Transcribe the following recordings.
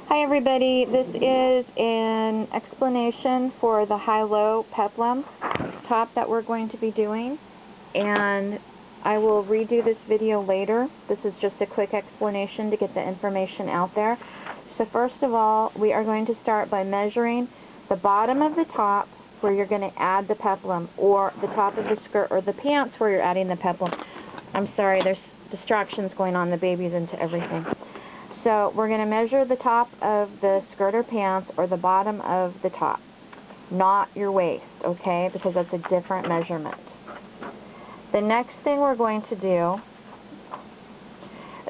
Hi everybody, this is an explanation for the high-low peplum top that we're going to be doing, and I will redo this video later. This is just a quick explanation to get the information out there. So first of all, we are going to start by measuring the bottom of the top where you're going to add the peplum, or the top of the skirt or the pants where you're adding the peplum. I'm sorry, there's distractions going on, the baby's into everything. So we're going to measure the top of the skirt or pants or the bottom of the top, not your waist, okay, because that's a different measurement. The next thing we're going to do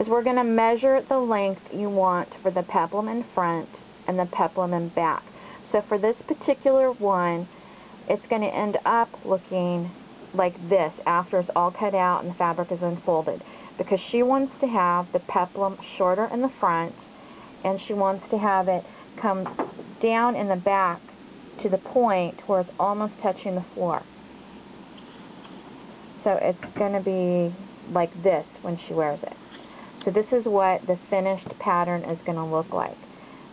is we're going to measure the length you want for the peplum in front and the peplum in back. So for this particular one, it's going to end up looking like this after it's all cut out and the fabric is unfolded, because she wants to have the peplum shorter in the front and she wants to have it come down in the back to the point where it's almost touching the floor. So it's going to be like this when she wears it. So this is what the finished pattern is going to look like.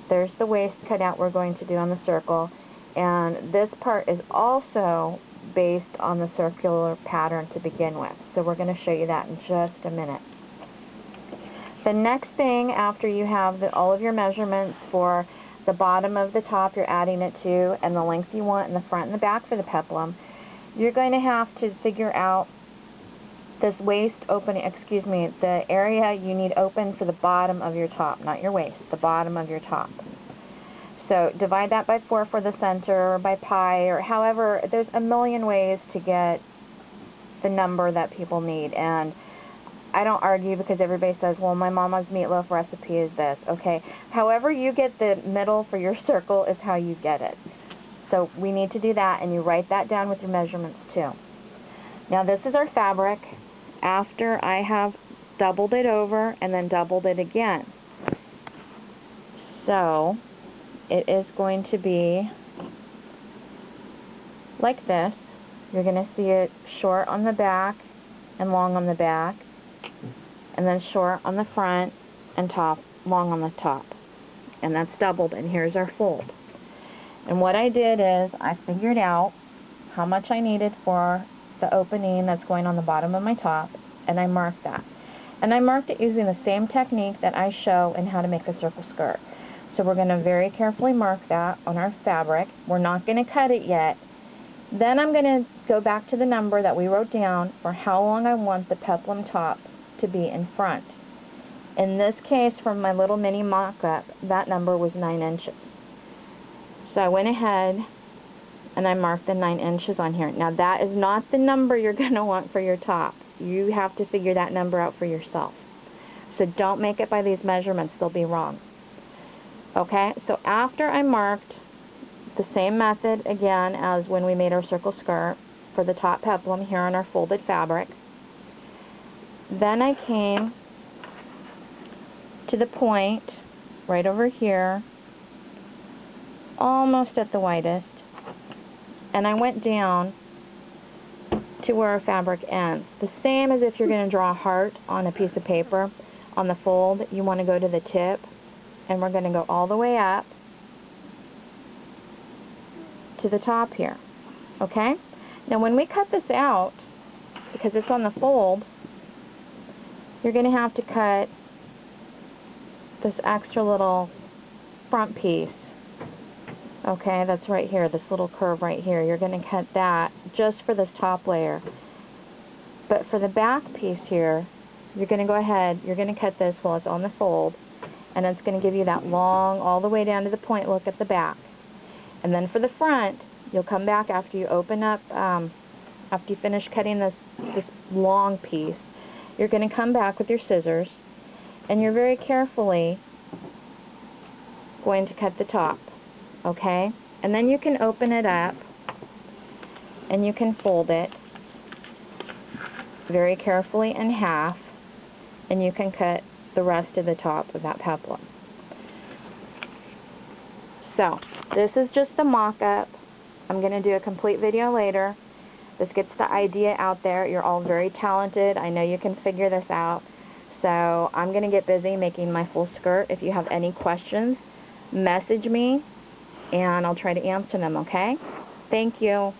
There's the waist cutout we're going to do on the circle, and this part is also based on the circular pattern to begin with. So we're going to show you that in just a minute. The next thing, after you have all of your measurements for the bottom of the top you're adding it to and the length you want in the front and the back for the peplum, you're going to have to figure out this waist opening, the area you need open for the bottom of your top, not your waist, the bottom of your top. So divide that by 4 for the center, or by pi, or however. There's a million ways to get the number that people need, and I don't argue because everybody says, well, my mama's meatloaf recipe is this. Okay, however you get the middle for your circle is how you get it. So we need to do that, and you write that down with your measurements too. Now this is our fabric after I have doubled it over and then doubled it again. So it is going to be like this. You're going to see it short on the back and long on the back, and then short on the front and long on the top. And that's doubled, and here's our fold. And what I did is I figured out how much I needed for the opening that's going on the bottom of my top, and I marked that. And I marked it using the same technique that I show in how to make a circle skirt. So we're going to very carefully mark that on our fabric. We're not going to cut it yet. Then I'm going to go back to the number that we wrote down for how long I want the peplum top to be in front. In this case, from my little mini mock-up, that number was 9 inches. So I went ahead and I marked the 9 inches on here. Now that is not the number you're going to want for your top. You have to figure that number out for yourself. So don't make it by these measurements. They'll be wrong. Okay, so after I marked the same method again as when we made our circle skirt for the top peplum here on our folded fabric, then I came to the point right over here, almost at the widest, and I went down to where our fabric ends. The same as if you're going to draw a heart on a piece of paper. On the fold, you want to go to the tip, and we're going to go all the way up to the top here. Okay? Now when we cut this out, because it's on the fold, you're going to have to cut this extra little front piece. Okay, that's right here, this little curve right here. You're going to cut that just for this top layer. But for the back piece here, you're going to go ahead, you're going to cut this while it's on the fold, and it's going to give you that long, all the way down to the point look at the back. And then for the front, you'll come back after you open up, after you finish cutting this long piece, you're going to come back with your scissors, and you're very carefully going to cut the top. Okay? And then you can open it up and you can fold it very carefully in half, and you can cut the rest of the top of that peplum. So, this is just the mock-up. I'm going to do a complete video later. This gets the idea out there. You're all very talented. I know you can figure this out. So I'm going to get busy making my full skirt. If you have any questions, message me, and I'll try to answer them, okay? Thank you.